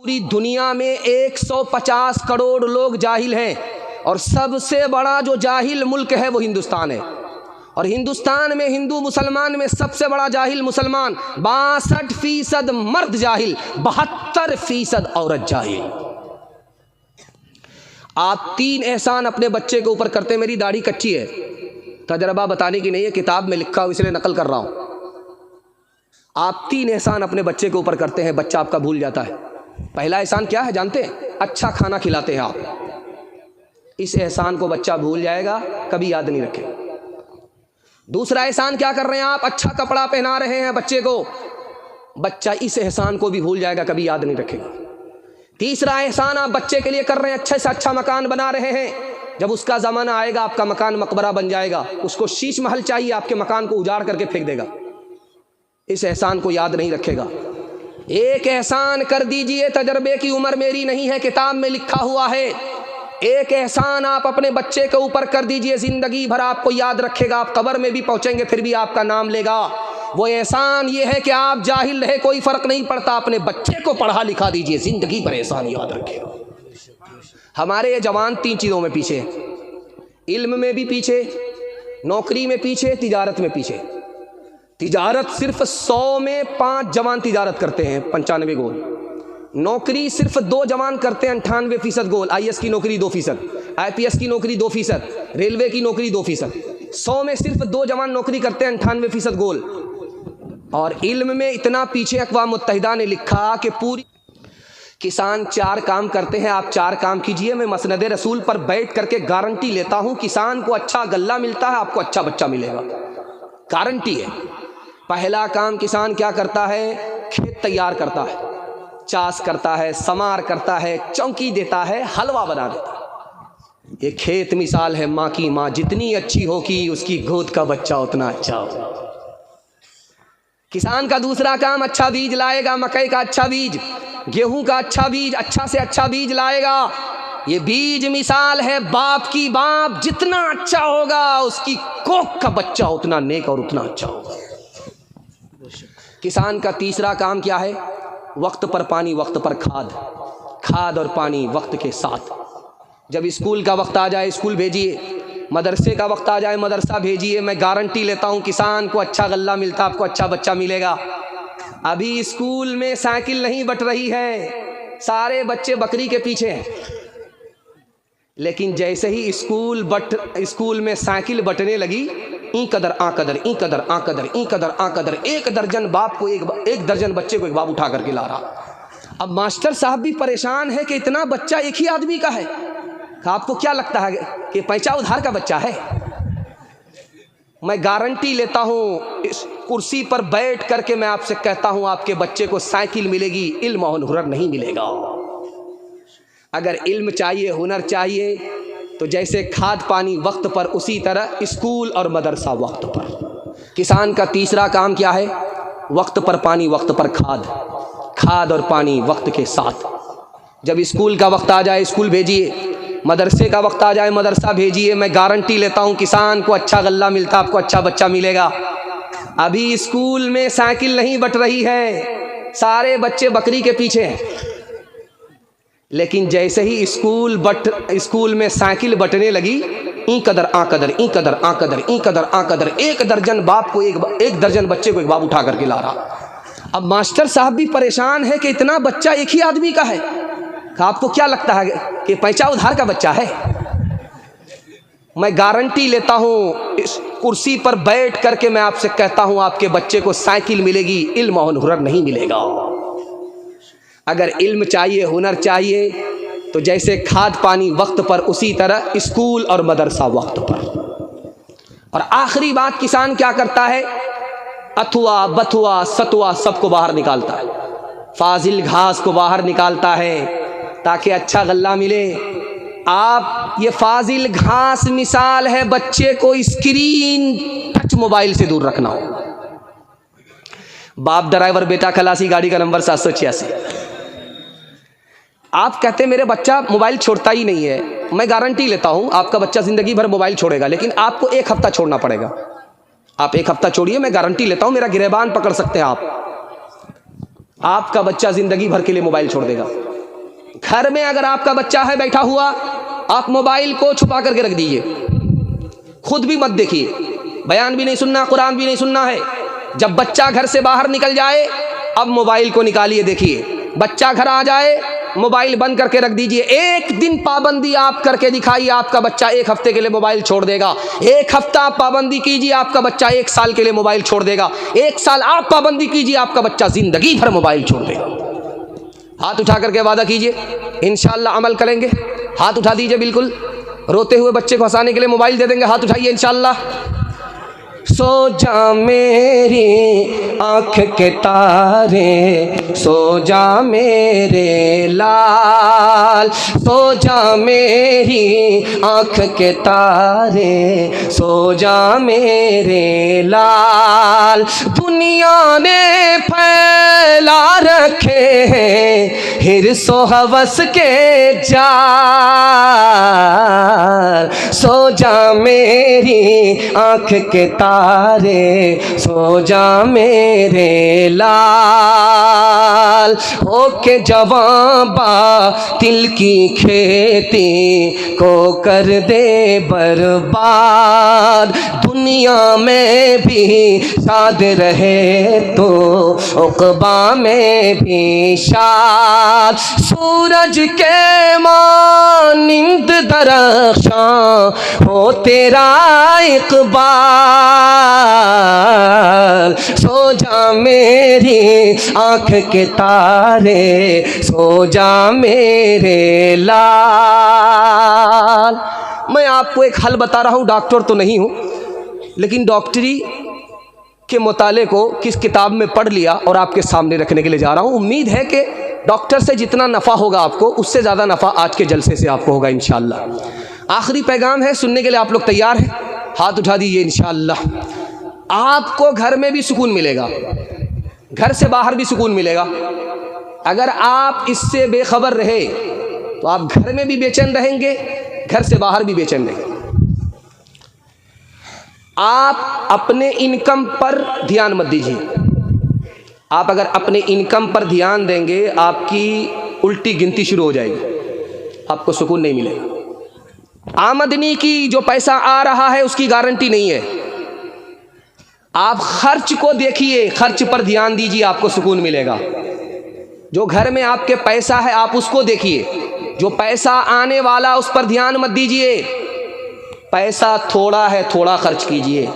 पूरी दुनिया में 150 करोड़ लोग जाहिल हैं और सबसे बड़ा जो जाहिल मुल्क है वो हिंदुस्तान है। और हिंदुस्तान में हिंदू मुसलमान में सबसे बड़ा जाहिल मुसलमान, 62% मर्द जाहिल, 72% औरत जाहिल। आप 3 एहसान अपने बच्चे के ऊपर करते हैं। मेरी दाढ़ी कच्ची है, तजर्बा बताने की नहीं है, किताब में लिखा हो इसलिए नकल कर रहा हूं। आप 3 एहसान अपने बच्चे के ऊपर करते हैं, बच्चा आपका भूल जाता है। पहला एहसान क्या है जानते हैं? अच्छा खाना खिलाते हैं आप। इस एहसान को बच्चा भूल जाएगा, कभी याद नहीं रखेगा। दूसरा एहसान क्या कर रहे हैं आप? अच्छा कपड़ा पहना रहे हैं बच्चे को, बच्चा इस एहसान को भी भूल जाएगा, कभी याद नहीं रखेगा। तीसरा एहसान आप बच्चे के लिए कर रहे हैं, अच्छे से अच्छा मकान बना रहे हैं। जब उसका ज़माना आएगा आपका मकान मकबरा बन जाएगा, उसको शीश महल चाहिए, आपके मकान को उजाड़ करके फेंक देगा। इस एहसान को याद नहीं रखेगा। एक एहसान कर दीजिए, तजर्बे की उम्र मेरी नहीं है, किताब में लिखा हुआ है। एक एहसान आप अपने बच्चे के ऊपर कर दीजिए, ज़िंदगी भर आपको याद रखेगा। आप कब्र में भी पहुंचेंगे फिर भी आपका नाम लेगा। वो एहसान ये है कि आप जाहिल रहे, कोई फ़र्क नहीं पड़ता, अपने बच्चे को पढ़ा लिखा दीजिए, ज़िंदगी भर एहसान याद रखेगा। हमारे ये जवान 3 चीज़ों में पीछे हैं, इल्म में भी पीछे, नौकरी में पीछे, तिजारत में पीछे। तिजारत सिर्फ 100 में 5 जवान तिजारत करते हैं, 95 गोल। नौकरी सिर्फ 2 जवान करते हैं, 98% गोल। IAS की नौकरी 2%, IPS की नौकरी 2%, रेलवे की नौकरी 2%। 100 में सिर्फ 2 जवान नौकरी करते हैं, 98% गोल। और इल्म में इतना पीछे, अक़वाम मुत्तहिदा ने लिखा कि पूरी किसान 4 काम करते हैं, आप 4 काम कीजिए। मैं मसनद रसूल पर बैठ करके गारंटी लेता हूँ, किसान को अच्छा गल्ला मिलता है, आपको अच्छा बच्चा मिलेगा, गारंटी है। पहला काम किसान क्या करता है? खेत तैयार करता है, चास करता है, समार करता है, चौकी देता है, हलवा बना देता है। ये खेत मिसाल है माँ की। माँ जितनी अच्छी होगी उसकी गोद का बच्चा उतना अच्छा होगा। किसान का दूसरा काम अच्छा बीज लाएगा, मकई का अच्छा बीज, गेहूं का अच्छा बीज, अच्छा से अच्छा बीज लाएगा। ये बीज मिसाल है बाप की। बाप जितना अच्छा होगा उसकी कोख का बच्चा उतना नेक और उतना अच्छा होगा। किसान का तीसरा काम क्या है? वक्त पर पानी, वक्त पर खाद, खाद और पानी वक्त के साथ। जब स्कूल का वक्त आ जाए स्कूल भेजिए, मदरसे का वक्त आ जाए मदरसा भेजिए। मैं गारंटी लेता हूँ किसान को अच्छा गल्ला मिलता, आपको अच्छा बच्चा मिलेगा। अभी स्कूल में साइकिल नहीं बट रही है, सारे बच्चे बकरी के पीछे हैं। लेकिन जैसे ही स्कूल में साइकिल बटने लगी, ई कदर आ कदर, ई कदर आ कदर, ई कदर आ कदर, 1 दर्जन बाप को एक दर्जन बच्चे को एक बाप उठा करके ला रहा। अब मास्टर साहब भी परेशान है कि इतना बच्चा एक ही आदमी का है। आपको क्या लगता है कि पैसा उधार का बच्चा है? मैं गारंटी लेता हूँ, इस कुर्सी पर बैठ करके मैं आपसे कहता हूँ, आपके बच्चे को साइकिल मिलेगी, इल्म और हुनर नहीं मिलेगा। अगर इल्म चाहिए, हुनर चाहिए, तो जैसे खाद पानी वक्त पर, उसी तरह स्कूल और मदरसा वक्त पर। किसान का तीसरा काम क्या है? वक्त पर पानी, वक्त पर खाद, खाद और पानी वक्त के साथ। जब स्कूल का वक्त आ जाए स्कूल भेजिए, मदरसे का वक्त आ जाए मदरसा भेजिए। मैं गारंटी लेता हूँ किसान को अच्छा गल्ला मिलता, आपको अच्छा बच्चा मिलेगा। अभी स्कूल में साइकिल नहीं बट रही है, सारे बच्चे बकरी के पीछे हैं। लेकिन जैसे ही स्कूल में साइकिल बटने लगी, ई कदर आ कदर, ई कदर आ कदर, ई कदर आ कदर, 1 दर्जन बाप को एक दर्जन बच्चे को एक बाप उठा करके ला रहा। अब मास्टर साहब भी परेशान है कि इतना बच्चा एक ही आदमी का है। आपको क्या लगता है कि पैसा उधार का बच्चा है? मैं गारंटी लेता हूँ, इस कुर्सी पर बैठ करके मैं आपसे कहता हूँ, आपके बच्चे को साइकिल मिलेगी, इल्म और हुनर नहीं मिलेगा। अगर इल्म चाहिए, हुनर चाहिए, तो जैसे खाद पानी वक्त पर, उसी तरह स्कूल और मदरसा वक्त पर। और आखिरी बात, किसान क्या करता है? अथुआ बथुआ सतुआ सबको बाहर निकालता है, फाजिल घास को बाहर निकालता है ताकि अच्छा गल्ला मिले। आप ये फाजिल घास मिसाल है बच्चे को स्क्रीन टच मोबाइल से दूर रखना हो। बाप ड्राइवर, बेटा खलासी, गाड़ी का नंबर 786। आप कहते मेरे बच्चा मोबाइल छोड़ता ही नहीं है। मैं गारंटी लेता हूं आपका बच्चा जिंदगी भर मोबाइल छोड़ेगा, लेकिन आपको 1 हफ्ता छोड़ना पड़ेगा। आप 1 हफ्ता छोड़िए, मैं गारंटी लेता हूं, मेरा गिरेबान पकड़ सकते हैं आप। आपका बच्चा जिंदगी भर के लिए मोबाइल छोड़ देगा। घर में अगर आपका बच्चा है बैठा हुआ, आप मोबाइल को छुपा करके रख दीजिए, खुद भी मत देखिए, बयान भी नहीं सुनना, कुरान भी नहीं सुनना है। जब बच्चा घर से बाहर निकल जाए, अब मोबाइल को निकालिए, देखिए। बच्चा घर आ जाए, मोबाइल बंद करके रख दीजिए। एक दिन पाबंदी आप करके दिखाइए, आपका बच्चा 1 हफ्ते के लिए मोबाइल छोड़ देगा। 1 हफ्ता आप पाबंदी कीजिए, आपका बच्चा 1 साल के लिए मोबाइल छोड़ देगा। 1 साल आप पाबंदी कीजिए, आपका बच्चा जिंदगी भर मोबाइल छोड़ देगा। हाथ उठा करके वादा कीजिए, इंशाअल्लाह अमल करेंगे। हाथ उठा दीजिए, बिल्कुल। रोते हुए बच्चे को हंसाने के लिए मोबाइल दे देंगे, हाथ उठाइए इंशाअल्लाह। सो जा मेरी आँख के तारे, सो जा मेरे लाल, सो जा मेरी आँख के तारे, सो जा मेरे लाल। दुनिया ने फैला रखे हैं हिर्सो हवस के जाल, सो जा मेरी आँख के तारे, सो जा मेरे लाल। होके जवां बातिल की खेती को कर दे बर्बाद, दुनिया में भी शाद रहे तो उक़बा में भी शाद। सूरज के मानिंद दरख्शां हो तेरा इक़बाल, सो जा मेरी आँख के तारे, सो जा मेरे लाल। मैं आपको एक हल बता रहा हूँ, डॉक्टर तो नहीं हूँ, लेकिन डॉक्टरी के मुताले को किस किताब में पढ़ लिया और आपके सामने रखने के लिए जा रहा हूँ। उम्मीद है कि डॉक्टर से जितना नफ़ा होगा आपको, उससे ज़्यादा नफ़ा आज के जलसे से आपको होगा इंशाअल्लाह। आखिरी पैगाम है, सुनने के लिए आप लोग तैयार हैं? हाथ उठा दीजिए इंशाअल्लाह। आपको घर में भी सुकून मिलेगा, घर से बाहर भी सुकून मिलेगा। अगर आप इससे बेखबर रहे तो आप घर में भी बेचैन रहेंगे, घर से बाहर भी बेचैन रहेंगे। आप अपने इनकम पर ध्यान मत दीजिए। आप अगर अपने इनकम पर ध्यान देंगे, आपकी उल्टी गिनती शुरू हो जाएगी, आपको सुकून नहीं मिलेगा। आमदनी की जो पैसा आ रहा है उसकी गारंटी नहीं है। आप खर्च को देखिए, खर्च पर ध्यान दीजिए, आपको सुकून मिलेगा। जो घर में आपके पैसा है आप उसको देखिए, जो पैसा आने वाला उस पर ध्यान मत दीजिए। पैसा थोड़ा है थोड़ा खर्च कीजिए,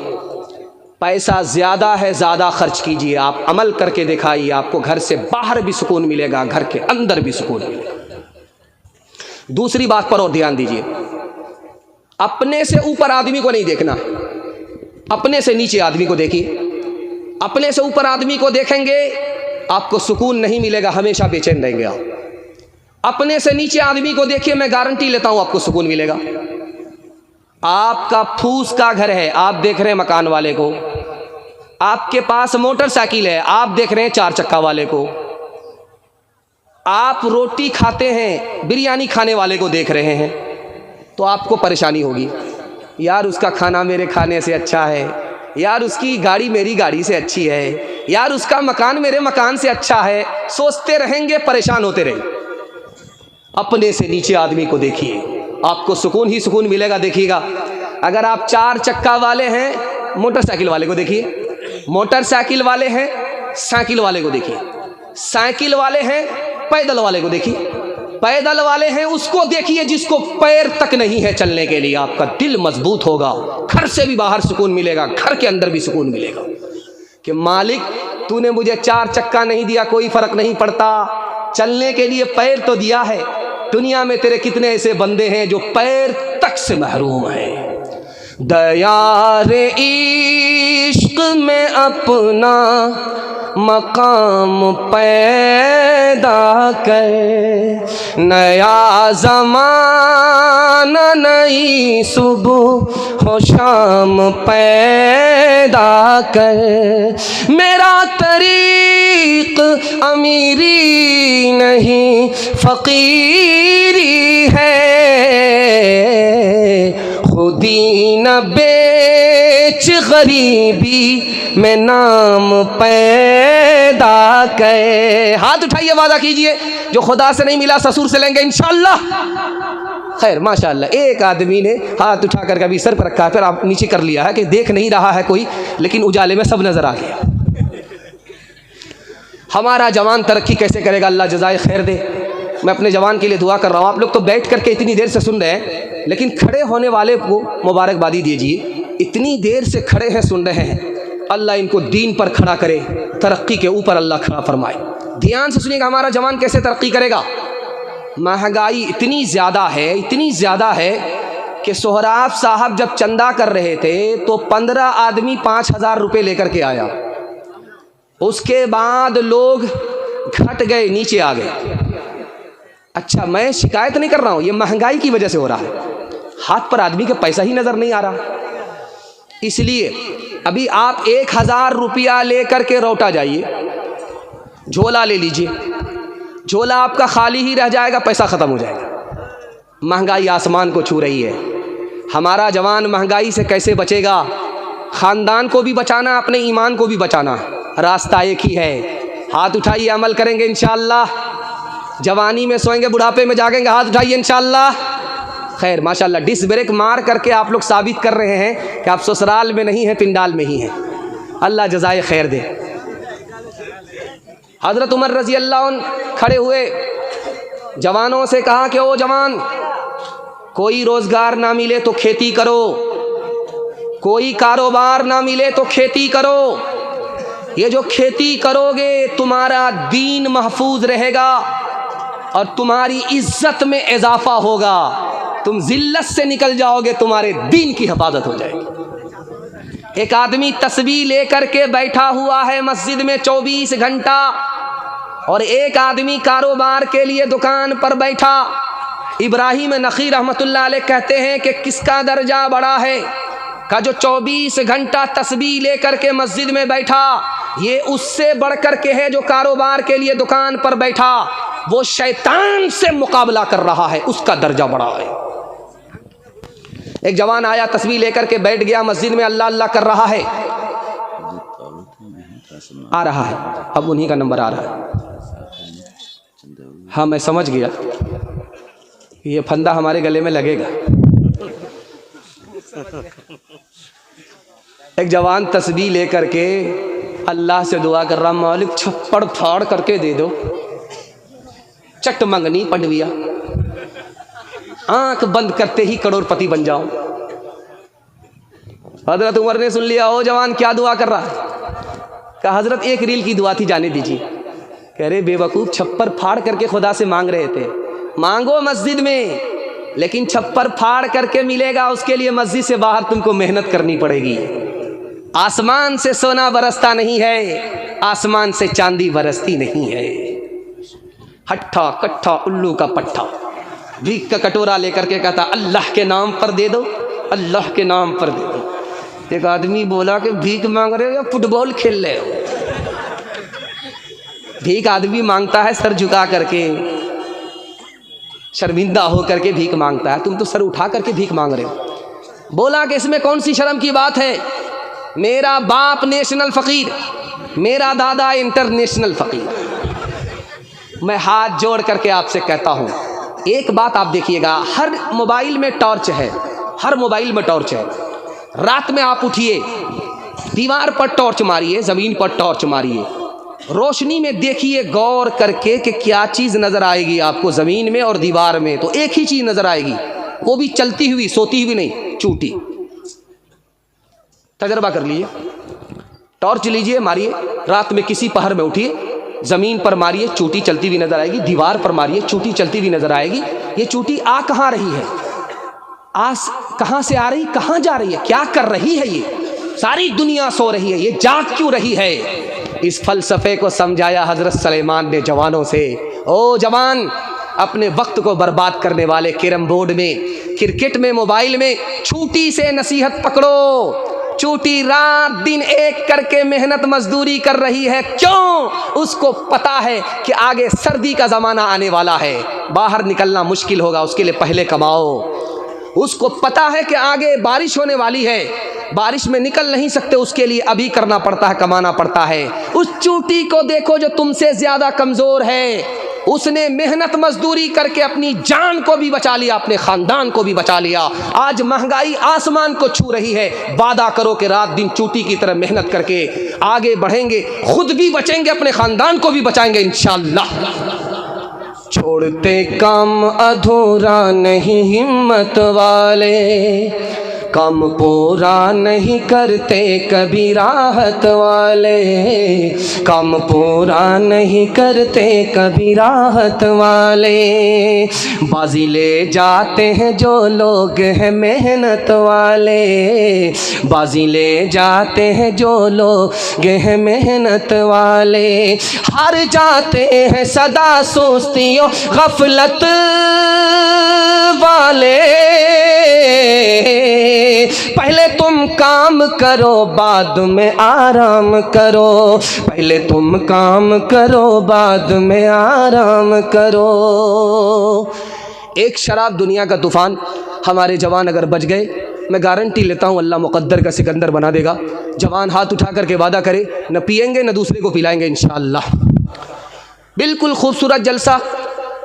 पैसा ज़्यादा है ज़्यादा खर्च कीजिए। आप अमल करके दिखाइए, आपको घर से बाहर भी सुकून मिलेगा, घर के अंदर भी सुकून मिलेगा। दूसरी बात पर और ध्यान दीजिए, अपने से ऊपर आदमी को नहीं देखना, अपने से नीचे आदमी को देखिए। अपने से ऊपर आदमी को देखेंगे आपको सुकून नहीं मिलेगा, हमेशा बेचैन रहेंगे आप। अपने से नीचे आदमी को देखिए, मैं गारंटी लेता हूं आपको सुकून मिलेगा। आपका फूस का घर है, आप देख रहे हैं मकान वाले को। आपके पास मोटरसाइकिल है, आप देख रहे हैं 4 चक्का वाले को। आप रोटी खाते हैं, बिरयानी खाने वाले को देख रहे हैं, तो आपको परेशानी होगी। यार उसका खाना मेरे खाने से अच्छा है, यार उसकी गाड़ी मेरी गाड़ी से अच्छी है, यार उसका मकान मेरे मकान से अच्छा है। सोचते रहेंगे, परेशान होते रहेंगे। अपने से नीचे आदमी को देखिए, आपको सुकून ही सुकून मिलेगा। देखिएगा, अगर आप 4 चक्का वाले हैं, मोटरसाइकिल वाले को देखिए। मोटरसाइकिल वाले हैं, साइकिल वाले को देखिए। साइकिल वाले हैं, पैदल वाले को देखिए। पैदल वाले हैं, उसको देखिए जिसको पैर तक नहीं है चलने के लिए। आपका दिल मजबूत होगा, घर से भी बाहर सुकून मिलेगा, घर के अंदर भी सुकून मिलेगा कि मालिक तूने मुझे 4 चक्का नहीं दिया, कोई फर्क नहीं पड़ता, चलने के लिए पैर तो दिया है। दुनिया में तेरे कितने ऐसे बंदे हैं जो पैर तक से महरूम हैं। दयारे इश्क में अपना मकाम पैदा कर, नया ज़माना नई सुबह हो शाम पैदा कर। मेरा तरीक़ अमीरी नहीं फ़कीरी है, खुदी न बे बेच गरीबी में नाम पैदा कर। हाथ उठाइए, वादा कीजिए जो खुदा से नहीं मिला ससुर से लेंगे इंशाअल्लाह। खैर माशाअल्लाह, एक आदमी ने हाथ उठाकर कभी सर पर रखा है, फिर आप नीचे कर लिया है कि देख नहीं रहा है कोई, लेकिन उजाले में सब नजर आ गया। हमारा जवान तरक्की कैसे करेगा, अल्लाह जज़ाए खैर दे। मैं अपने जवान के लिए दुआ कर रहा हूँ। आप लोग तो बैठ करके इतनी देर से सुन रहे हैं, लेकिन खड़े होने वाले को मुबारकबादी दीजिए। इतनी देर से खड़े हैं, सुन रहे हैं, अल्लाह इनको दीन पर खड़ा करे, तरक्की के ऊपर अल्लाह खड़ा फरमाए। ध्यान से सुनिएगा, हमारा जवान कैसे तरक्की करेगा। महंगाई इतनी ज़्यादा है, इतनी ज़्यादा है कि सोहराब साहब जब चंदा कर रहे थे तो 15 आदमी 5,000 रुपये लेकर के आया। उसके बाद लोग घट गए, नीचे आ गए। अच्छा, मैं शिकायत नहीं कर रहा हूँ, ये महंगाई की वजह से हो रहा है। हाथ पर आदमी के पैसा ही नज़र नहीं आ रहा। इसलिए अभी आप 1,000 रुपया लेकर के रौटा जाइए, झोला ले लीजिए, झोला आपका खाली ही रह जाएगा, पैसा ख़त्म हो जाएगा। महंगाई आसमान को छू रही है। हमारा जवान महंगाई से कैसे बचेगा? ख़ानदान को भी बचाना, अपने ईमान को भी बचाना, रास्ता एक ही है। हाथ उठाइए, अमल करेंगे इंशाअल्लाह। जवानी में सोएंगे, बुढ़ापे में जागेंगे। हाथ उठाइए इंशाअल्लाह। खैर माशाअल्लाह, डिस ब्रेक मार करके आप लोग साबित कर रहे हैं कि आप ससुराल में नहीं हैं, पिंडाल में ही हैं। अल्लाह जज़ाए खैर दे। हज़रत उमर रज़ी अल्लाह अन्हु खड़े हुए, जवानों से कहा कि ओ जवान, कोई रोज़गार ना मिले तो खेती करो, कोई कारोबार ना मिले तो खेती करो। ये जो खेती करोगे तुम्हारा दीन महफूज रहेगा और तुम्हारी इज्जत में इजाफा होगा। तुम जिल्लत से निकल जाओगे, तुम्हारे दीन की हिफाजत हो जाएगी। एक आदमी तस्बीह लेकर के बैठा हुआ है मस्जिद में 24 घंटा, और एक आदमी कारोबार के लिए दुकान पर बैठा। इब्राहिम नखी रहमतुल्लाह अलैह कहते हैं कि किसका दर्जा बड़ा है, का जो 24 घंटा तस्बीह लेकर के मस्जिद में बैठा, ये उससे बढ़कर के है जो कारोबार के लिए दुकान पर बैठा। वो शैतान से मुकाबला कर रहा है, उसका दर्जा बड़ा है। एक जवान आया, तस्बीह लेकर के बैठ गया मस्जिद में, अल्लाह अल्लाह कर रहा है। आ रहा है, अब उन्हीं का नंबर आ रहा है। हाँ, मैं समझ गया, ये फंदा हमारे गले में लगेगा। एक जवान तस्बीह लेकर के अल्लाह से दुआ कर रहा, मालिक छप्पड़ फाड़ करके दे दो, चट मंगनी पंडविया, आंख बंद करते ही करोड़पति बन जाऊं। हजरत उमर ने सुन लिया, ओ जवान क्या दुआ कर रहा है? कहा हजरत एक रील की दुआ थी, जाने दीजिए। कह रहे बेवकूफ़, छप्पर फाड़ करके खुदा से मांग रहे थे। मांगो मस्जिद में, लेकिन छप्पर फाड़ करके मिलेगा, उसके लिए मस्जिद से बाहर तुमको मेहनत करनी पड़ेगी। आसमान से सोना बरसता नहीं है, आसमान से चांदी बरसती नहीं है। हट्ठा कट्ठा उल्लू का पट्ठा, भीख का कटोरा लेकर के कहता अल्लाह के नाम पर दे दो, अल्लाह के नाम पर दे दो। एक आदमी बोला कि भीख मांग रहे हो या फुटबॉल खेल रहे हो? भीख आदमी मांगता है सर झुका करके, शर्मिंदा हो करके भीख मांगता है, तुम तो सर उठा करके भीख मांग रहे हो। बोला कि इसमें कौन सी शर्म की बात है? मेरा बाप नेशनल फ़कीर, मेरा दादा इंटरनेशनल फ़कीर। मैं हाथ जोड़ करके आपसे कहता हूँ, एक बात आप देखिएगा, हर मोबाइल में टॉर्च है, हर मोबाइल में टॉर्च है। रात में आप उठिए, दीवार पर टॉर्च मारिए, ज़मीन पर टॉर्च मारिए, रोशनी में देखिए गौर करके कि क्या चीज़ नज़र आएगी आपको ज़मीन में और दीवार में। तो एक ही चीज़ नज़र आएगी, वो भी चलती हुई, सोती हुई नहीं, चूटी। तजर्बा कर लीजिए, टॉर्च लीजिए, मारिए, रात में किसी पहर में उठिए, ज़मीन पर मारिए, चूटी चलती हुई नज़र आएगी, दीवार पर मारिए, चूटी चलती हुई नज़र आएगी। ये चूटी आ कहाँ रही है? आस कहाँ से आ रही, कहाँ जा रही है, क्या कर रही है? ये सारी दुनिया सो रही है, ये जाग क्यों रही है? इस फलसफे को समझाया हज़रत सलेमान ने जवानों से। ओ जवान, अपने वक्त को बर्बाद करने वाले, कैरम बोर्ड में, क्रिकेट में, मोबाइल में, चूटी से नसीहत पकड़ो। चूटी रात दिन एक करके मेहनत मजदूरी कर रही है, क्यों? उसको पता है कि आगे सर्दी का ज़माना आने वाला है, बाहर निकलना मुश्किल होगा, उसके लिए पहले कमाओ। उसको पता है कि आगे बारिश होने वाली है, बारिश में निकल नहीं सकते, उसके लिए अभी करना पड़ता है, कमाना पड़ता है। उस चूटी को देखो जो तुमसे ज़्यादा कमज़ोर है, उसने मेहनत मजदूरी करके अपनी जान को भी बचा लिया, अपने ख़ानदान को भी बचा लिया। आज महंगाई आसमान को छू रही है, वादा करो कि रात दिन चूटी की तरह मेहनत करके आगे बढ़ेंगे, खुद भी बचेंगे, अपने ख़ानदान को भी बचाएंगे इंशाअल्लाह। छोड़ते काम अधूरा नहीं हिम्मत वाले, कम पूरा नहीं करते कभी राहत वाले, कम पूरा नहीं करते कभी राहत वाले। बाजी ले जाते हैं जो लोग हैं मेहनत वाले, बाजी ले जाते हैं जो लोग हैं मेहनत वाले। हार जाते हैं सदा सुस्तियों गफलत वाले। पहले तुम काम करो बाद में आराम करो, पहले तुम काम करो बाद में आराम करो। एक शराब दुनिया का तूफ़ान, हमारे जवान अगर बच गए, मैं गारंटी लेता हूँ अल्लाह मुक़द्दर का सिकंदर बना देगा। जवान हाथ उठा करके वादा करे, न पिएंगे न दूसरे को पिलाएंगे इंशाअल्लाह। बिल्कुल खूबसूरत जलसा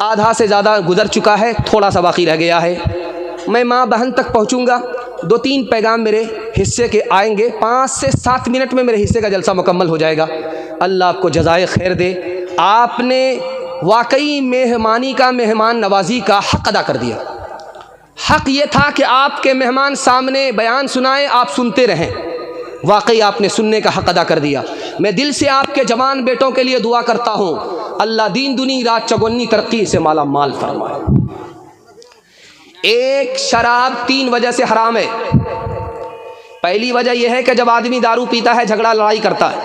आधा से ज़्यादा गुजर चुका है, थोड़ा सा बाकी रह गया है। मैं माँ बहन तक पहुँचूँगा, 2-3 पैगाम मेरे हिस्से के आएंगे, 5 से 7 मिनट में मेरे हिस्से का जलसा मुकम्मल हो जाएगा। अल्लाह आपको जज़ाए खैर दे। आपने वाकई मेहमानी का, मेहमान नवाजी का हक़ अदा कर दिया। हक़ ये था कि आपके मेहमान सामने बयान सुनाए, आप सुनते रहें। वाकई आपने सुनने का हक़ अदा कर दिया। मैं दिल से आपके जवान बेटों के लिए दुआ करता हूँ, अल्लाह दीन दुनी रात चौगुनी तरक्की से माला माल फरमाए। एक, शराब 3 वजह से हराम है। पहली वजह यह है कि जब आदमी दारू पीता है झगड़ा लड़ाई करता है,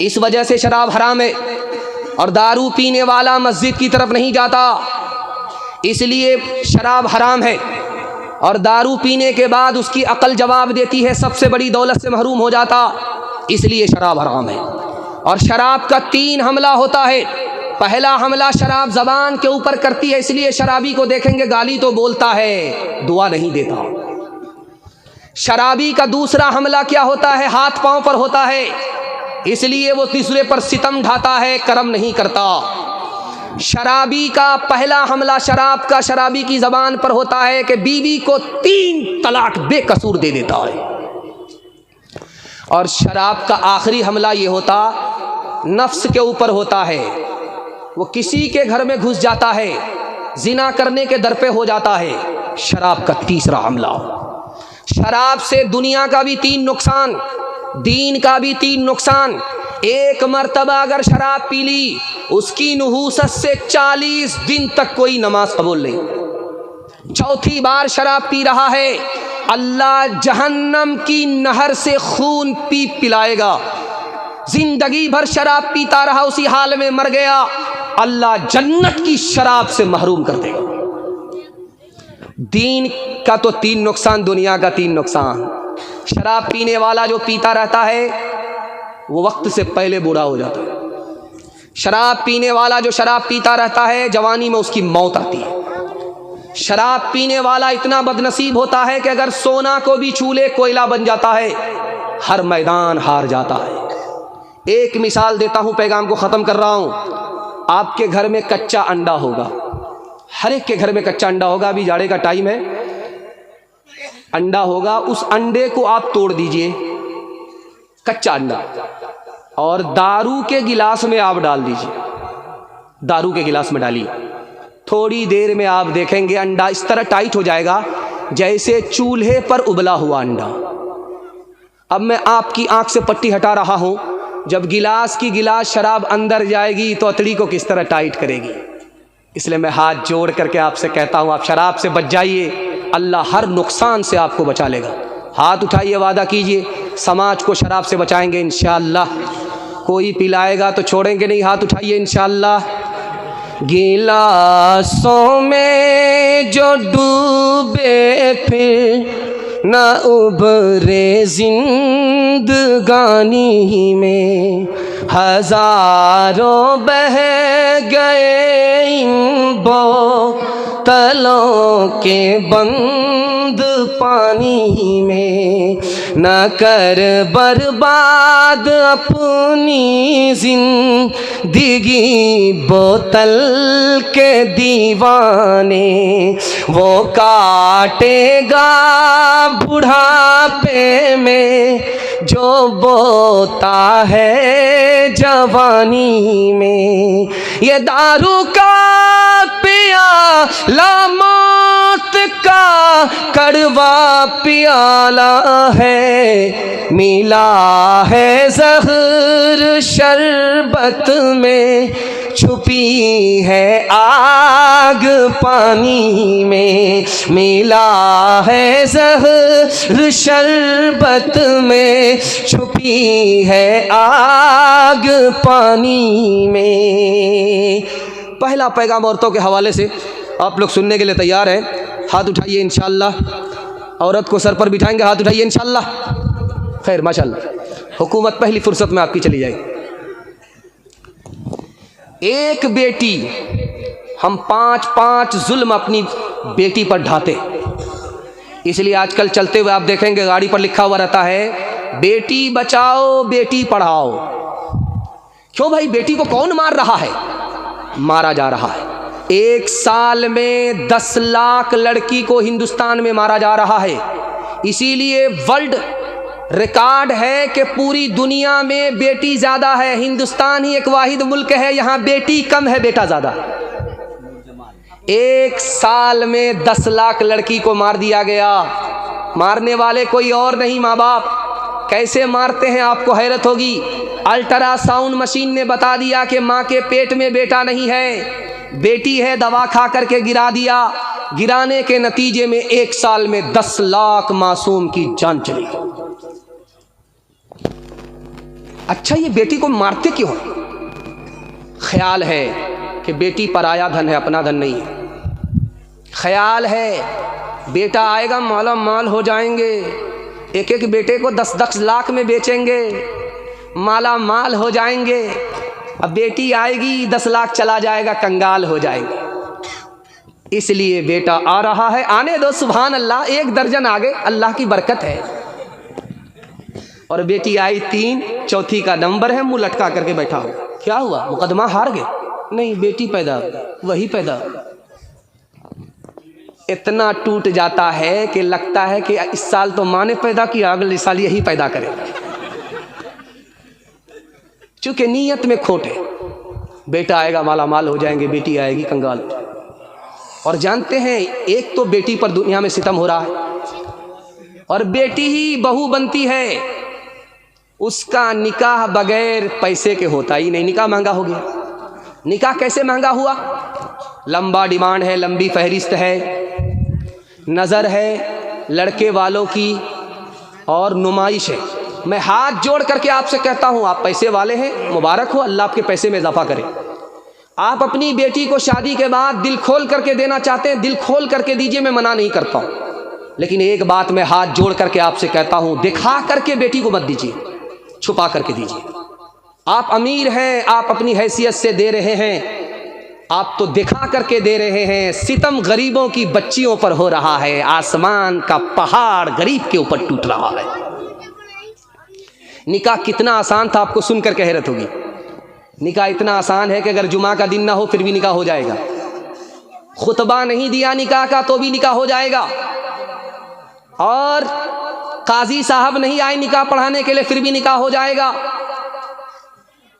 इस वजह से शराब हराम है। और दारू पीने वाला मस्जिद की तरफ नहीं जाता, इसलिए शराब हराम है। और दारू पीने के बाद उसकी अकल जवाब देती है, सबसे बड़ी दौलत से महरूम हो जाता, इसलिए शराब हराम है। और शराब का 3 हमला होता है। पहला हमला शराब ज़बान के ऊपर करती है, इसलिए शराबी को देखेंगे गाली तो बोलता है, दुआ नहीं देता। शराबी का दूसरा हमला क्या होता है? हाथ पांव पर होता है, इसलिए वो तीसरे पर सितम ढाता है, करम नहीं करता। शराबी का पहला हमला शराब का शराबी की ज़बान पर होता है कि बीवी को 3 तलाक बेकसूर दे देता है। और शराब का आखिरी हमला ये होता नफ्स के ऊपर होता है, वो किसी के घर में घुस जाता है, जिना करने के दर पे हो जाता है। शराब का तीसरा हमला। शराब से दुनिया का भी 3 नुकसान, दीन का भी 3 नुकसान। एक मर्तबा अगर शराब पी ली, उसकी नहूसत से 40 दिन तक कोई नमाज कबूल नहीं। चौथी बार शराब पी रहा है, अल्लाह जहन्नम की नहर से खून पी पिलाएगा। जिंदगी भर शराब पीता रहा, उसी हाल में मर गया, अल्लाह जन्नत की शराब से महरूम कर देगा। दीन का तो 3 नुकसान, दुनिया का 3 नुकसान। शराब पीने वाला जो पीता रहता है वो वक्त से पहले बूढ़ा हो जाता है। शराब पीने वाला जो शराब पीता रहता है, जवानी में उसकी मौत आती है। शराब पीने वाला इतना बदनसीब होता है कि अगर सोना को भी छू ले कोयला बन जाता है, हर मैदान हार जाता है। एक मिसाल देता हूँ, पैगाम को ख़त्म कर रहा हूँ। आपके घर में कच्चा अंडा होगा, हर एक के घर में कच्चा अंडा होगा। अभी जाड़े का टाइम है, अंडा होगा, उस अंडे को आप तोड़ दीजिए, कच्चा अंडा, और दारू के गिलास में आप डाल दीजिए। दारू के गिलास में डालिए, थोड़ी देर में आप देखेंगे अंडा इस तरह टाइट हो जाएगा जैसे चूल्हे पर उबला हुआ अंडा। अब मैं आपकी आंख से पट्टी हटा रहा हूं, जब गिलास की गिलास शराब अंदर जाएगी तो अतड़ी को किस तरह टाइट करेगी। इसलिए मैं हाथ जोड़ करके आपसे कहता हूं, आप शराब से बच जाइए, अल्लाह हर नुकसान से आपको बचा लेगा। हाथ उठाइए, वादा कीजिए, समाज को शराब से बचाएंगे इंशाअल्लाह। कोई पिलाएगा तो छोड़ेंगे नहीं, हाथ उठाइए इंशाअल्लाह। गिलासों में जो डूबे फिर न उबरे जिंदगानी में, हजारों बह गए इन बोतलों के बंद पानी में। न कर बर्बाद अपनी जिंदगी बोतल के दीवाने, वो काटेगा बुढ़ापे में जो बोता है जवानी में। ये दारू का पियाला मौत का कड़वा पियाला है, मिला है जहर शरबत में, छुपी है आग पानी में। मिला है जहर शरबत में, छुपी है आग पानी में। पहला पैगाम औरतों के हवाले से आप लोग सुनने के लिए तैयार हैं? हाथ उठाइए इंशाअल्लाह। औरत को सर पर बिठाएंगे, हाथ उठाइए इंशाअल्लाह। खैर माशाअल्लाह, हुकूमत पहली फुर्सत में आपकी चली जाएगी। एक बेटी, हम 5-5 जुल्म अपनी बेटी पर ढाते, इसलिए आजकल चलते हुए आप देखेंगे गाड़ी पर लिखा हुआ रहता है बेटी बचाओ बेटी पढ़ाओ। क्यों भाई? बेटी को कौन मार रहा है? मारा जा रहा है। एक साल में 10 लाख लड़की को हिंदुस्तान में मारा जा रहा है। इसीलिए वर्ल्ड रिकॉर्ड है कि पूरी दुनिया में बेटी ज़्यादा है, हिंदुस्तान ही एक वाहिद मुल्क है यहाँ बेटी कम है बेटा ज़्यादा। एक साल में 10 लाख लड़की को मार दिया गया। मारने वाले कोई और नहीं, माँ बाप। कैसे मारते हैं आपको हैरत होगी। अल्ट्रासाउंड मशीन ने बता दिया कि माँ के पेट में बेटा नहीं है, बेटी है, दवा खा करके गिरा दिया। गिराने के नतीजे में एक साल में 10 लाख मासूम की जान चली। अच्छा, ये बेटी को मारते क्यों? ख्याल है कि बेटी पराया धन है, अपना धन नहीं है। ख्याल है बेटा आएगा माला माल हो जाएंगे, एक एक बेटे को 10-10 लाख में बेचेंगे, माला माल हो जाएंगे। अब बेटी आएगी 10 लाख चला जाएगा, कंगाल हो जाएंगे। इसलिए बेटा आ रहा है, आने दो, सुभान अल्लाह। 1 दर्जन आगे, अल्लाह की बरकत है। और बेटी आई 3, चौथी का नंबर है, मुंह लटका करके बैठा हो। क्या हुआ? मुकदमा हार गए? नहीं, बेटी पैदा, वही पैदा। इतना टूट जाता है कि लगता है कि इस साल तो माँ ने पैदा किया, अगले साल यही पैदा करे। चूंकि नीयत में खोट है। बेटा आएगा माला माल हो जाएंगे, बेटी आएगी कंगाल। और जानते हैं, एक तो बेटी पर दुनिया में सितम हो रहा है और बेटी ही बहू बनती है। उसका निकाह बगैर पैसे के होता ही नहीं। निकाह महंगा हो गया। निकाह कैसे महंगा हुआ? लंबा डिमांड है, लंबी फहरिस्त है, नज़र है लड़के वालों की और नुमाइश है। मैं हाथ जोड़ करके आपसे कहता हूँ, आप पैसे वाले हैं, मुबारक हो, अल्लाह आपके पैसे में इजाफा करे। आप अपनी बेटी को शादी के बाद दिल खोल करके देना चाहते हैं, दिल खोल करके दीजिए, मैं मना नहीं करता हूँ। लेकिन एक बात मैं हाथ जोड़ करके आपसे कहता हूँ, दिखा करके बेटी को मत दीजिए, छुपा करके दीजिए। आप अमीर हैं, आप अपनी हैसियत से दे रहे हैं, आप तो दिखा करके दे रहे हैं। सितम गरीबों की बच्चियों पर हो रहा है, आसमान का पहाड़ गरीब के ऊपर टूट रहा है। निकाह कितना आसान था, आपको सुनकर के हैरत होगी। निकाह इतना आसान है कि अगर जुमा का दिन ना हो फिर भी निकाह हो जाएगा। खुतबा नहीं दिया निकाह का तो भी निकाह हो जाएगा। और काजी साहब नहीं आए निकाह पढ़ाने के लिए फिर भी निकाह हो जाएगा।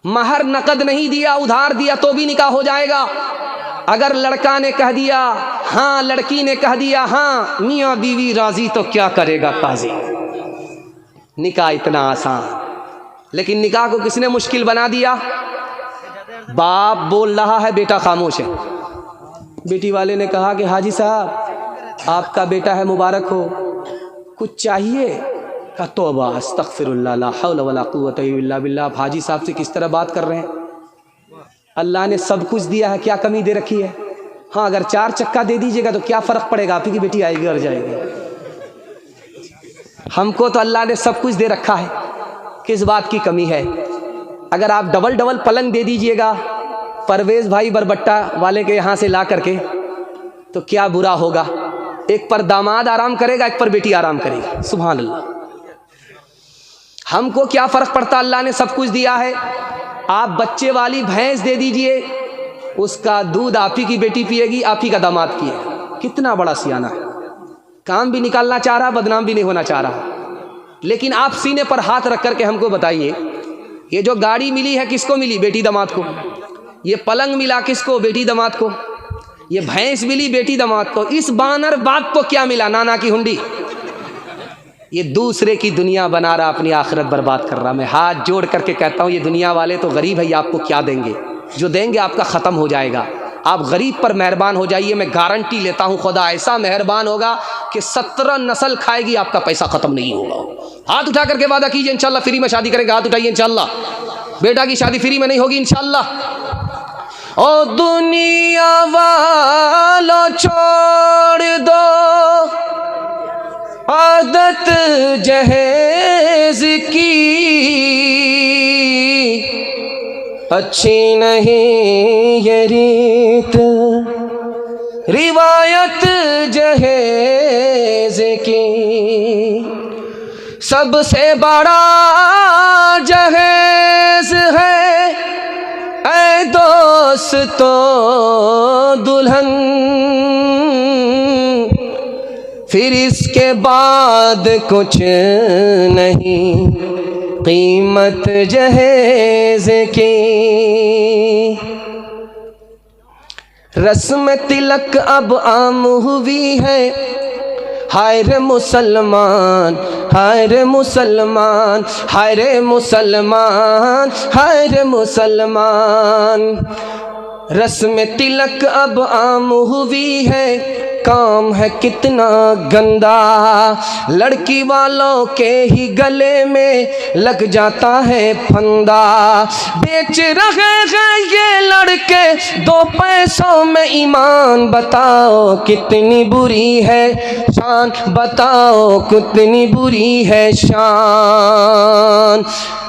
महर नकद नहीं दिया, उधार दिया तो भी निकाह हो जाएगा। अगर लड़का ने कह दिया हाँ, लड़की ने कह दिया हाँ, मियाँ बीवी राजी, तो क्या करेगा काजी। निकाह इतना आसान। लेकिन निकाह को किसने मुश्किल बना दिया? बाप बोल रहा है, बेटा खामोश है। बेटी वाले ने कहा कि हाजी साहब आपका बेटा है, मुबारक हो, कुछ चाहिए? का तौबा अस्तगफिरुल्लाह ला हौला वला कुव्वता इल्ला बिल्लाह। आप हाजी साहब से किस तरह बात कर रहे हैं? अल्लाह ने सब कुछ दिया है, क्या कमी दे रखी है? हाँ, अगर 4 चक्का दे दीजिएगा तो क्या फ़र्क पड़ेगा, आपकी बेटी आएगी और जाएगी। हमको तो अल्लाह ने सब कुछ दे रखा है, किस बात की कमी है? अगर आप डबल पलंग दे दीजिएगा परवेज़ भाई बरबट्टा वाले के यहाँ से ला करके, तो क्या बुरा होगा? एक पर दामाद आराम करेगा, एक पर बेटी आराम करेगी। सुभान अल्लाह। हमको क्या फ़र्क पड़ता, अल्लाह ने सब कुछ दिया है। आप बच्चे वाली भैंस दे दीजिए, उसका दूध आप ही की बेटी पिएगी, आप ही का दामाद पिएगा। कितना बड़ा सियाना है, काम भी निकालना चाह रहा, बदनाम भी नहीं होना चाह रहा। लेकिन आप सीने पर हाथ रख करके हमको बताइए, ये जो गाड़ी मिली है किसको मिली? बेटी दामाद को। ये पलंग मिला किसको? बेटी दामाद को। ये भैंस मिली बेटी दामाद को। इस बानर बाप को क्या मिला? नाना की हुंडी। ये दूसरे की दुनिया बना रहा, अपनी आखिरत बर्बाद कर रहा। मैं हाथ जोड़ करके कहता हूँ, ये दुनिया वाले तो गरीब है, ये आपको क्या देंगे? जो देंगे आपका ख़त्म हो जाएगा। आप गरीब पर मेहरबान हो जाइए, मैं गारंटी लेता हूँ, खुदा ऐसा मेहरबान होगा कि 17 नस्ल खाएगी, आपका पैसा ख़त्म नहीं होगा। हाथ उठा करके वादा कीजिए, इंशाल्लाह फ्री में शादी करेंगे। हाथ उठाइए, इंशाल्लाह बेटा की शादी फ्री में नहीं होगी, इंशाल्लाह। ओ दुनिया वालों छोड़ दो आदत जहेज की, अच्छी नहीं ये रीत रिवायत जहेज की। सबसे बड़ा जहेज है ऐ दोस्तों दुल्हन, फिर इसके बाद कुछ नहीं कीमत जहेज की। रस्म तिलक अब आम हुई है, हाय रे मुसलमान, हाय रे मुसलमान, हाय रे मुसलमान, हाय रे मुसलमान। रस्म तिलक अब आम हुई है, काम है कितना गंदा, लड़की वालों के ही गले में लग जाता है फंदा। बेच रहे हैं ये लड़के 2 पैसों में ईमान, बताओ कितनी बुरी है शान, बताओ कितनी बुरी है शान।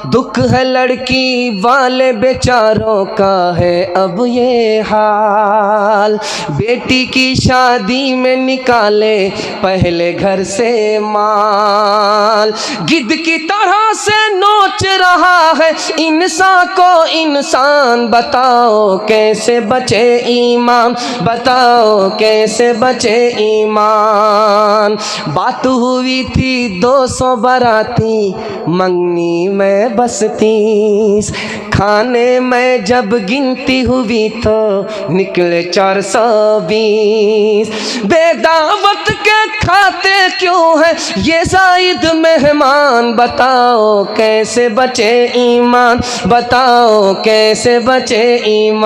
दुख है लड़की वाले बेचारों का है अब ये हाल, बेटी की शादी में निकाले पहले घर से माल। गिद्ध की तरह से नोच रहा है इंसान को इंसान, बताओ कैसे बचे ईमान, बताओ कैसे बचे ईमान। बात हुई थी 200 बाराती, मंगनी में बस 30, खाने में जब गिनती हुई तो निकले 420। बेदावत के खाते क्यों है ये जायद मेहमान, बताओ कैसे बचे ईमान, बताओ कैसे बचे ईमान।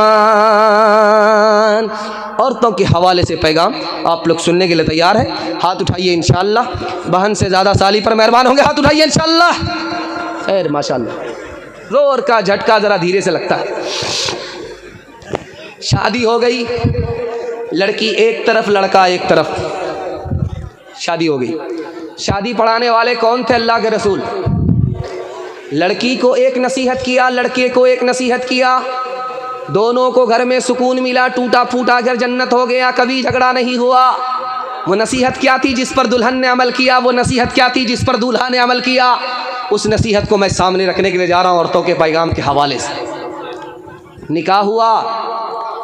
औरतों के हवाले से पैगाम आप लोग सुनने के लिए तैयार हैं? हाथ उठाइए इंशाअल्लाह। बहन से ज़्यादा साली पर मेहरबान होंगे, हाथ उठाइए इंशाअल्लाह। खैर माशाअल्लाह, जोर का झटका ज़रा धीरे से लगता है। शादी हो गई, लड़की एक तरफ लड़का एक तरफ, शादी हो गई। शादी पढ़ाने वाले कौन थे? अल्लाह के रसूल। लड़की को एक नसीहत किया, लड़के को एक नसीहत किया, दोनों को घर में सुकून मिला, टूटा फूटा घर जन्नत हो गया, कभी झगड़ा नहीं हुआ। वो नसीहत क्या थी जिस पर दुल्हन ने अमल किया? वो नसीहत क्या थी जिस पर दूल्हा ने अमल किया? उस नसीहत को मैं सामने रखने के लिए जा रहा हूँ औरतों के पैगाम के हवाले से। निकाह हुआ,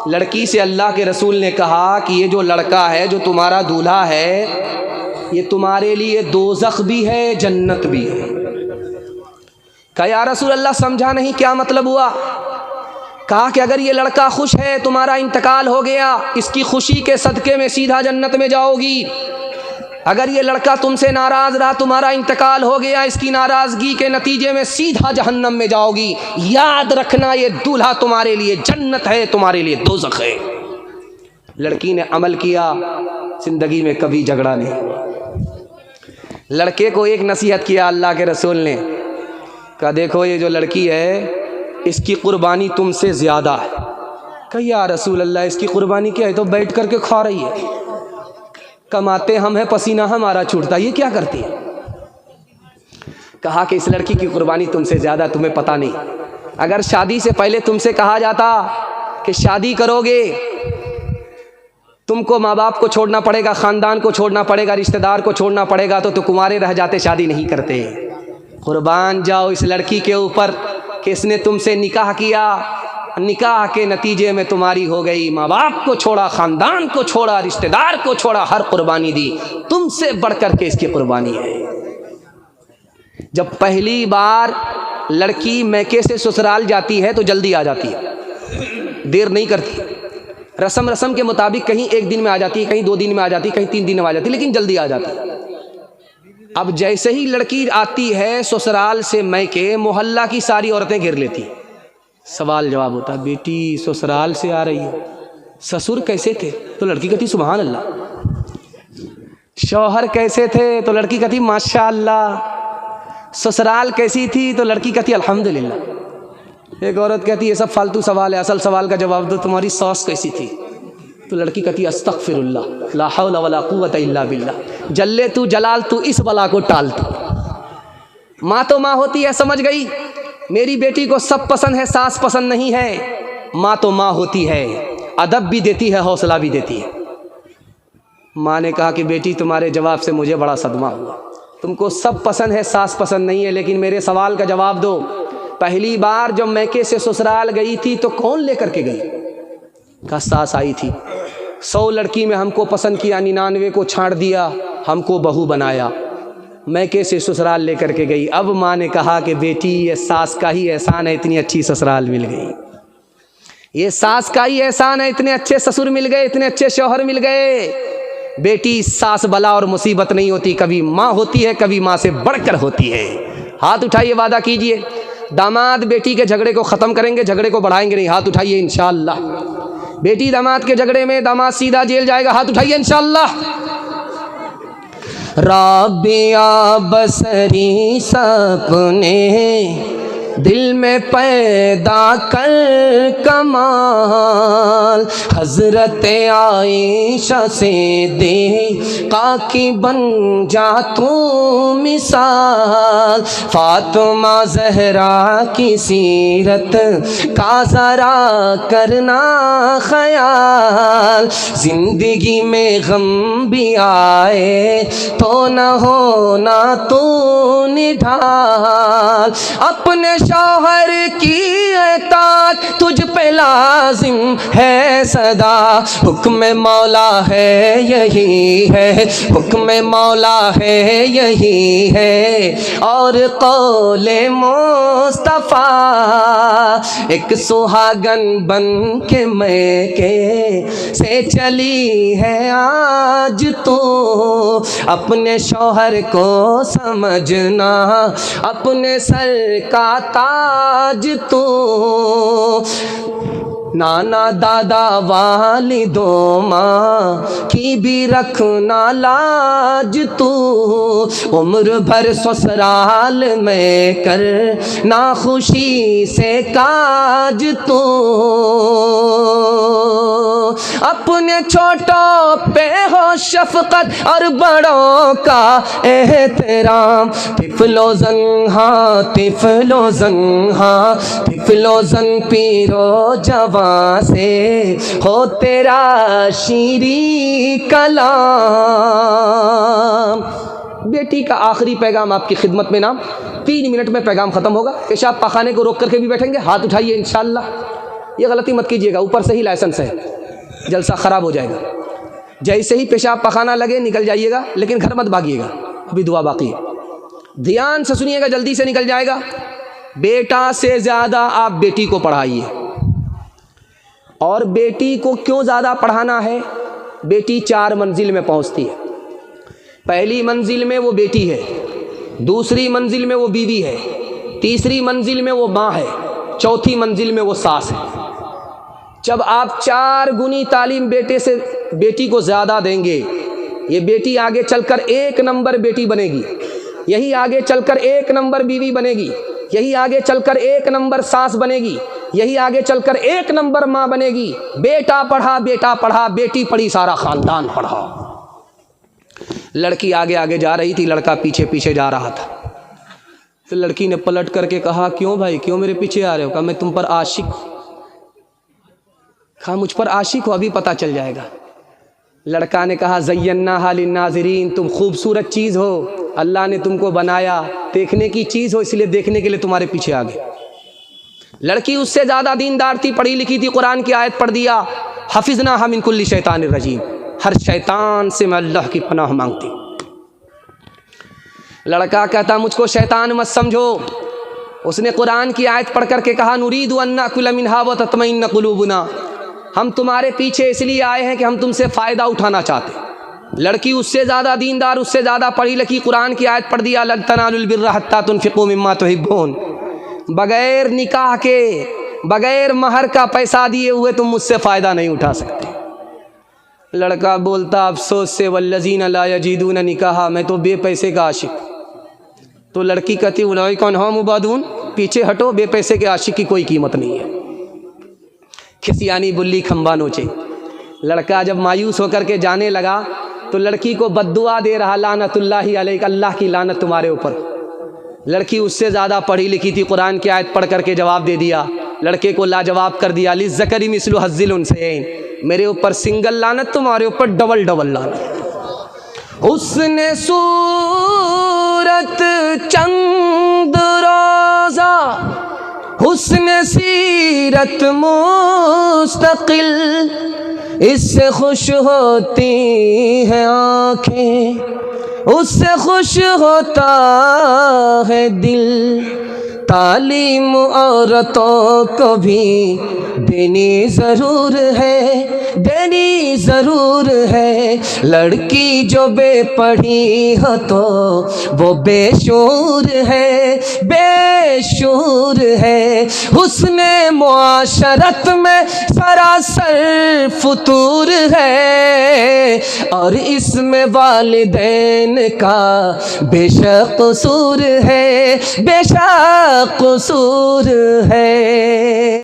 लड़की से अल्लाह के रसूल ने कहा कि ये जो लड़का है, जो तुम्हारा दूल्हा है, ये तुम्हारे लिए दोज़ख भी है, जन्नत भी है। कहा या रसूल अल्लाह समझा नहीं, क्या मतलब हुआ? कहा कि अगर ये लड़का खुश है, तुम्हारा इंतकाल हो गया, इसकी खुशी के सदक़े में सीधा जन्नत में जाओगी। अगर ये लड़का तुमसे नाराज़ रहा, तुम्हारा इंतकाल हो गया, इसकी नाराज़गी के नतीजे में सीधा जहन्नम में जाओगी। याद रखना, ये दूल्हा तुम्हारे लिए जन्नत है, तुम्हारे लिए दोज़ख है। लड़की ने अमल किया, ज़िंदगी में कभी झगड़ा नहीं हुआ। लड़के को एक नसीहत किया अल्लाह के रसूल ने, कहा देखो ये जो लड़की है, इसकी कुर्बानी तुमसे ज़्यादा है। कहा या रसूल अल्लाह, इसकी कुर्बानी क्या है? तो बैठ करके खा रही है, कमाते हम हैं, पसीना हमारा छूटता, ये क्या करती है? कहा कि इस लड़की की कुर्बानी तुमसे ज़्यादा, तुम्हें पता नहीं। अगर शादी से पहले तुमसे कहा जाता कि शादी करोगे, तुमको माँ बाप को छोड़ना पड़ेगा, ख़ानदान को छोड़ना पड़ेगा, रिश्तेदार को छोड़ना पड़ेगा, तो कुंवारे रह जाते, शादी नहीं करते। कुर्बान जाओ इस लड़की के ऊपर कि इसने तुमसे निकाह किया, निकाह के नतीजे में तुम्हारी हो गई, माँ बाप को छोड़ा, ख़ानदान को छोड़ा, रिश्तेदार को छोड़ा, हर कुर्बानी दी, तुमसे बढ़कर के इसकी कुर्बानी है। जब पहली बार लड़की मैके से ससुराल जाती है तो जल्दी आ जाती है, देर नहीं करती। रस्म के मुताबिक कहीं 1 दिन में आ जाती है, कहीं 2 दिन में आ जाती है, कहीं 3 दिन में आ जाती है, लेकिन जल्दी आ जाती है। अब जैसे ही लड़की आती है ससुराल से मैके, मोहल्ला की सारी औरतें घेर लेती हैं। सवाल जवाब होता है, बेटी ससुराल से आ रही है, ससुर कैसे थे? तो लड़की कहती सुभान अल्लाह। शौहर कैसे थे? तो लड़की कहती माशा अल्लाह। ससुराल कैसी थी? तो लड़की कहती अल्हम्दुलिल्लाह। एक औरत कहती ये सब फालतू सवाल है, असल सवाल का जवाब दो, तुम्हारी सास कैसी थी? तो लड़की कहती अस्तगफिरुल्लाह ला हौला वला कुव्वता इल्ला बिल्लाह। जल्ले तू जलाल तू, इस बला को टाल तू। माँ तो माँ होती है, समझ गई। मेरी बेटी को सब पसंद है, सास पसंद नहीं है। माँ तो माँ होती है, अदब भी देती है, हौसला भी देती है। माँ ने कहा कि बेटी तुम्हारे जवाब से मुझे बड़ा सदमा हुआ, तुमको सब पसंद है, सास पसंद नहीं है, लेकिन मेरे सवाल का जवाब दो। पहली बार जब मैके से ससुराल गई थी तो कौन लेकर के गई? कहा सास आई थी। 100 लड़की में हमको पसंद किया, 99 को छाड़ दिया, हमको बहू बनाया, मैके से ससुराल लेकर के गई। अब माँ ने कहा कि बेटी ये सास का ही एहसान है, इतनी अच्छी ससुराल मिल गई। ये सास का ही एहसान है, इतने अच्छे ससुर मिल गए, इतने अच्छे शौहर मिल गए। बेटी सास बला और मुसीबत नहीं होती, कभी माँ होती है, कभी माँ से बढ़कर होती है। हाथ उठाइए, वादा कीजिए दामाद बेटी के झगड़े को ख़त्म करेंगे, झगड़े को बढ़ाएंगे नहीं। हाथ उठाइए इंशाअल्लाह। बेटी दामाद के झगड़े में दामाद सीधा जेल जाएगा। हाथ उठाइए इंशाअल्लाह। राबिया बसरी सपने दिल में पैदा कर कमाल, हज़रत आयशा से दे काकी बन जा तू मिसाल। फातिमा ज़हरा की सीरत का ज़रा करना ख़याल, ज़िंदगी में गम भी आए तो न होना तू निढाल। अपने शौहर की इताअत तुझ पे लाजिम है सदा, हुक्म मौला है यही है, हुक्म मौला है यही है। और कौले मुस्तफ़ा एक सुहागन बन के मैके से चली है आज तो। अपने शौहर को समझना अपने सर का ताज तो, नाना दादा वालिदों माँ की भी रखना लाज तू। उम्र भर ससुराल में कर ना खुशी से काज तू। अपने छोटों पे हो शफकत और बड़ों का एहतराम। तिफलो ज़ंहा तिफलो ज़ंहा तिफलो ज़ंग पीरो जवां से हो तेरा शीरी कलाम। बेटी का आखिरी पैगाम आपकी खिदमत में नाम। 3 मिनट में पैगाम ख़त्म होगा। पेशाब पखाने को रोक करके भी बैठेंगे। हाथ उठाइए इंशाअल्लाह। ये गलती मत कीजिएगा, ऊपर से ही लाइसेंस है, जलसा ख़राब हो जाएगा। जैसे ही पेशाब पखाना लगे निकल जाइएगा, लेकिन घर मत भागिएगा, अभी दुआ बाकी है। ध्यान से सुनिएगा, जल्दी से निकल जाएगा। बेटा से ज़्यादा आप बेटी को पढ़ाइए। और बेटी को क्यों ज़्यादा पढ़ाना है? बेटी 4 मंजिल में पहुंचती है। पहली मंजिल में वो बेटी है, दूसरी मंजिल में वो बीवी है, तीसरी मंजिल में वो माँ है, चौथी मंजिल में वो सास है। जब आप 4 गुनी तालीम बेटी को ज़्यादा देंगे, ये बेटी आगे चलकर 1 नंबर बेटी बनेगी, यही आगे चलकर 1 नंबर बीवी बनेगी, यही आगे चलकर 1 नंबर सास बनेगी, यही आगे चलकर 1 नंबर माँ बनेगी। बेटा पढ़ा, बेटी पढ़ी, सारा ख़ानदान पढ़ा। लड़की आगे आगे जा रही थी, लड़का पीछे पीछे जा रहा था। तो लड़की ने पलट करके कहा, क्यों भाई, क्यों मेरे पीछे आ रहे हो? कहा मैं तुम पर आशिक। कहा मुझ पर आशिक हो? अभी पता चल जाएगा। लड़का ने कहा, ज़य्यन्नाहा लिन्नाज़िरीन, तुम खूबसूरत चीज़ हो, अल्लाह ने तुमको बनाया देखने की चीज़ हो इसलिए देखने के लिए तुम्हारे पीछे आ गए। लड़की उससे ज़्यादा दीनदार थी, पढ़ी लिखी थी, कुरान की आयत पढ़ दिया, हफिज़ना हम मिन कुल्ली शैतानिर रजीम, हर शैतान से मैं अल्लाह की पनाह मांगती। लड़का कहता मुझको शैतान मत समझो। उसने कुरान की आयत पढ़ करके कहा नुरीदु अन नाकुल मिनहा व तत्मइन्न कुलूबुना, हम तुम्हारे पीछे इसलिए आए हैं कि हम तुमसे फ़ायदा उठाना चाहते। लड़की उससे ज़्यादा दीनदार, उससे ज़्यादा पढ़ी लिखी, कुरान की आयत पढ़ दिया लन तनालुल बिर्रा हत्ता तुनफिकू मिम्मा तुहिब्बून, बग़ैर निकाह के, बग़ैर महर का पैसा दिए हुए तुम मुझसे फ़ायदा नहीं उठा सकते। लड़का बोलता अफसोस से वल्लज़ीना ला यजीदून निकाहा, मैं तो बेपैसे का आशिक। तो लड़की कहती उलाई कौन हो मुबादून, पीछे हटो, बेपैसे के आशिक की कोई कीमत नहीं है। खिसियानी बुल्ली खंबा नोचे। लड़का जब मायूस होकर के जाने लगा तो लड़की को बद्दुआ दे रहा, लानतुल्लाहि अलैक, अल्लाह की लानत तुम्हारे ऊपर। लड़की उससे ज़्यादा पढ़ी लिखी थी, कुरान की आयत पढ़ करके जवाब दे दिया। लड़के को लाजवाब कर दिया, लिज़्ज़करी मिस्लु हज़्ज़िल उन्सयैन, मेरे ऊपर सिंगल लानत, तुम्हारे ऊपर डबल डबल लानत। उसने सूरत चंद रोज़ा, हुस्न सीरत मुस्तकिल, इससे खुश होती हैं आँखें, उससे खुश होता है दिल। तालीम औरतों को भी देनी ज़रूर है, देनी ज़रूर है। लड़की जो बेपढ़ी हो तो वो बेशूर है, बेशूर है। हुस्ने मुआशरत में सरासर फुतूर है, और इसमें वालिदैन का बेशक कसूर है, बेशक कसूर है।